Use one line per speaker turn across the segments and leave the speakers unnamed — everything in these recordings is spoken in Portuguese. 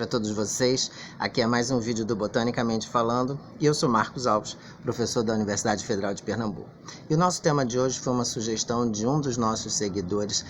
para todos vocês. Aqui é mais um vídeo do Botanicamente Falando e eu sou Marcos Alves, professor da Universidade Federal de Pernambuco. E o nosso tema de hoje foi uma sugestão de um dos nossos seguidores,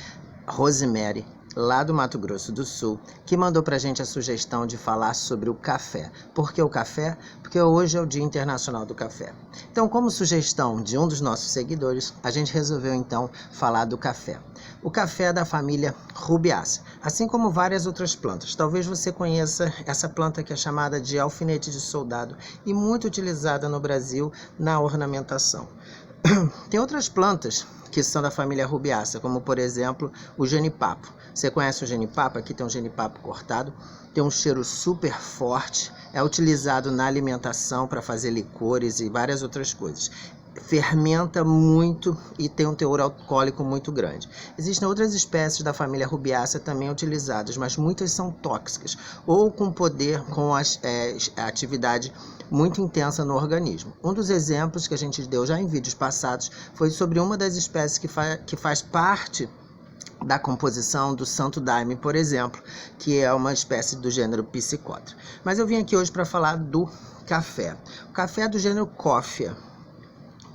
Rosemary, lá do Mato Grosso do Sul, que mandou pra gente a sugestão de falar sobre o café. Por que o café? Porque hoje é o Dia Internacional do Café. Então, como sugestão de um dos nossos seguidores, a gente resolveu então falar do café. O café é da família Rubiácea, assim como várias outras plantas. Talvez você conheça essa planta que é chamada de alfinete de soldado e muito utilizada no Brasil na ornamentação. Tem outras plantas que são da família Rubiácea, como por exemplo o genipapo. Você conhece o genipapo? Aqui tem um genipapo cortado, tem um cheiro super forte, é utilizado na alimentação para fazer licores e várias outras coisas. Fermenta muito e tem um teor alcoólico muito grande. Existem outras espécies da família Rubiácea também utilizadas, mas muitas são tóxicas ou com poder, com a atividade muito intensa no organismo. Um dos exemplos que a gente deu já em vídeos passados foi sobre uma das espécies que faz parte da composição do santo daime, por exemplo, que é uma espécie do gênero Psicotra. Mas eu vim aqui hoje para falar do café. O café é do gênero Coffea.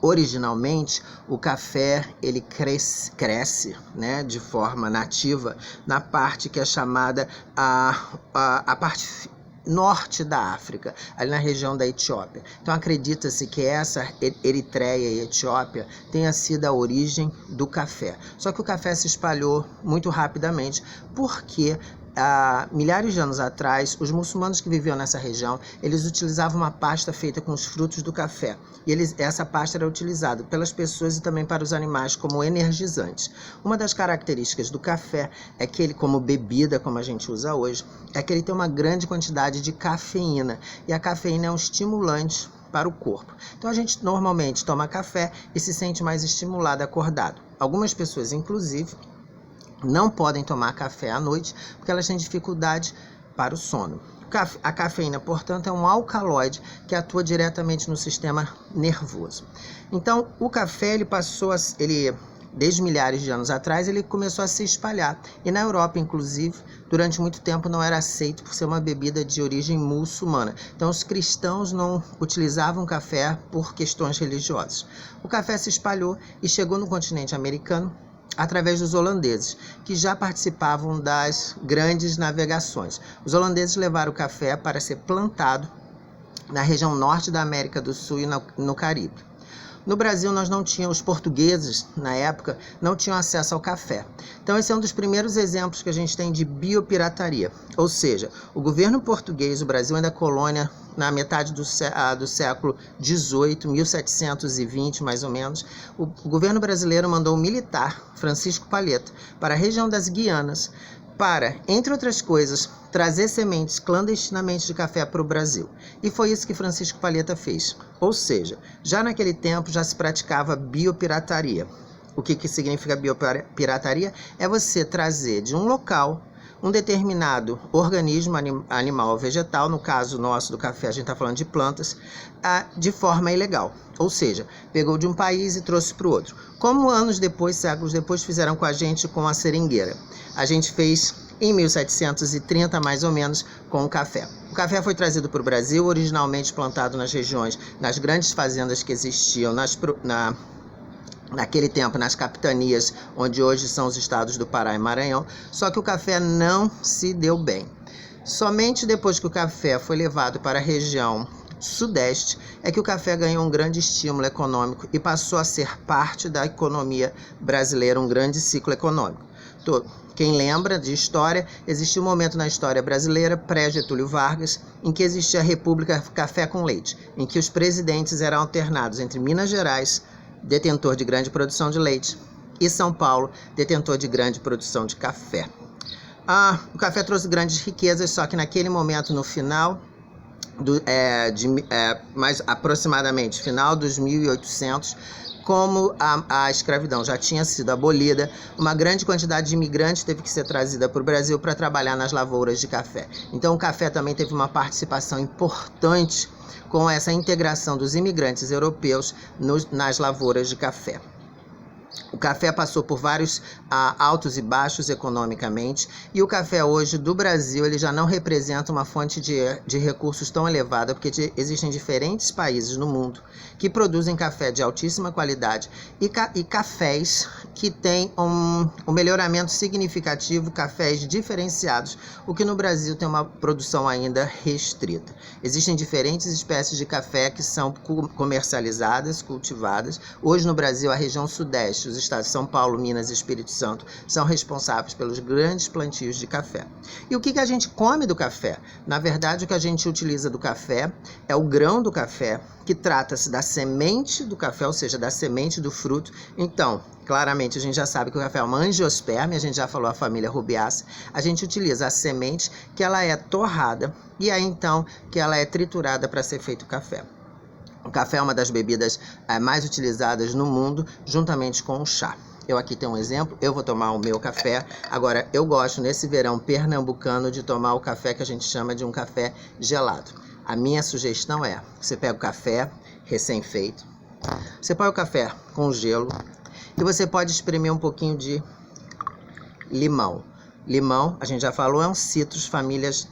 Originalmente, o café ele cresce, né, de forma nativa na parte que é chamada a parte norte da África, ali na região da Etiópia. Então acredita-se que essa Eritreia e Etiópia tenha sido a origem do café. Só que o café se espalhou muito rapidamente porque milhares de anos atrás, os muçulmanos que viviam nessa região, eles utilizavam uma pasta feita com os frutos do café. E essa pasta era utilizada pelas pessoas e também para os animais como energizante. Uma das características do café é que ele, como bebida, como a gente usa hoje, é que ele tem uma grande quantidade de cafeína. E a cafeína é um estimulante para o corpo. Então a gente normalmente toma café e se sente mais estimulado, acordado. Algumas pessoas, inclusive, não podem tomar café à noite porque elas têm dificuldade para o sono. A cafeína, portanto, é um alcaloide que atua diretamente no sistema nervoso. Então, o café desde milhares de anos atrás, ele começou a se espalhar. E na Europa, inclusive, durante muito tempo não era aceito por ser uma bebida de origem muçulmana. Então, os cristãos não utilizavam café por questões religiosas. O café se espalhou e chegou no continente americano através dos holandeses, que já participavam das grandes navegações. Os holandeses levaram o café para ser plantado na região norte da América do Sul e no Caribe. No Brasil, os portugueses, na época, não tinham acesso ao café. Então, esse é um dos primeiros exemplos que a gente tem de biopirataria. Ou seja, o governo português, o Brasil ainda é colônia, na metade do século XVIII, 1720 mais ou menos, o governo brasileiro mandou um militar, Francisco Palheta, para a região das Guianas, para, entre outras coisas, trazer sementes clandestinamente de café para o Brasil. E foi isso que Francisco Palheta fez. Ou seja, já naquele tempo já se praticava biopirataria. O que significa biopirataria? É você trazer de um local um determinado organismo animal ou vegetal, no caso nosso do café a gente está falando de plantas, de forma ilegal. Ou seja, pegou de um país e trouxe para o outro. Como anos depois, séculos depois, fizeram com a gente com a seringueira. A gente fez em 1730, mais ou menos, com o café. O café foi trazido para o Brasil, originalmente plantado nas regiões, nas grandes fazendas que existiam naquele tempo, nas capitanias, onde hoje são os estados do Pará e Maranhão, só que o café não se deu bem. Somente depois que o café foi levado para a região sudeste, é que o café ganhou um grande estímulo econômico e passou a ser parte da economia brasileira, um grande ciclo econômico. Quem lembra de história, existiu um momento na história brasileira, pré-Getúlio Vargas, em que existia a República Café com Leite, em que os presidentes eram alternados entre Minas Gerais, detentor de grande produção de leite, e São Paulo, detentor de grande produção de café. O café trouxe grandes riquezas, só que naquele momento, no final, mais aproximadamente final dos 1800, como a escravidão já tinha sido abolida, uma grande quantidade de imigrantes teve que ser trazida para o Brasil para trabalhar nas lavouras de café. Então o café também teve uma participação importante com essa integração dos imigrantes europeus nas lavouras de café. O café passou por vários altos e baixos economicamente, e o café hoje do Brasil ele já não representa uma fonte de recursos tão elevada, porque existem diferentes países no mundo que produzem café de altíssima qualidade e cafés que têm um melhoramento significativo, cafés diferenciados, o que no Brasil tem uma produção ainda restrita. Existem diferentes espécies de café que são comercializadas, cultivadas. Hoje no Brasil, a região sudeste, os estados de São Paulo, Minas e Espírito Santo são responsáveis pelos grandes plantios de café. E o que a gente come do café? Na verdade, o que a gente utiliza do café é o grão do café, que trata-se da semente do café, ou seja, da semente do fruto. Então, claramente, a gente já sabe que o café é uma angiosperma, a gente já falou a família Rubiaceae. A gente utiliza a semente, que ela é torrada, e aí então que ela é triturada para ser feito o café. O café é uma das bebidas mais utilizadas no mundo, juntamente com o chá. Eu aqui tenho um exemplo, eu vou tomar o meu café. Agora, eu gosto, nesse verão pernambucano, de tomar o café que a gente chama de um café gelado. A minha sugestão é, você pega o café recém-feito, você põe o café com gelo e você pode espremer um pouquinho de limão. Limão, a gente já falou, é um citrus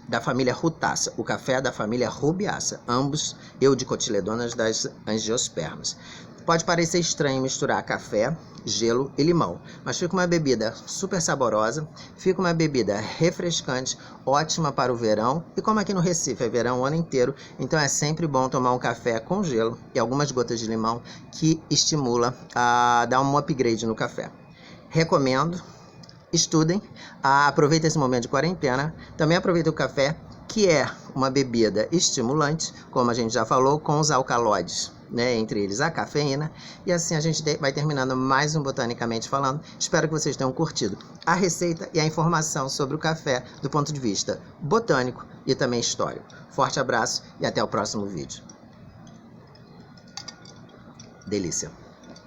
da família Rutácea. O café é da família Rubiaceae, ambos eudicotiledonas das angiospermas. Pode parecer estranho misturar café, gelo e limão, mas fica uma bebida super saborosa, fica uma bebida refrescante, ótima para o verão. E como aqui no Recife é verão o ano inteiro, então é sempre bom tomar um café com gelo e algumas gotas de limão, que estimula a dar um upgrade no café. Recomendo. Estudem, aproveitem esse momento de quarentena, também aproveitem o café, que é uma bebida estimulante, como a gente já falou, com os alcaloides, né, entre eles a cafeína. E assim a gente vai terminando mais um Botanicamente Falando. Espero que vocês tenham curtido a receita e a informação sobre o café do ponto de vista botânico e também histórico. Forte abraço e até o próximo vídeo. Delícia!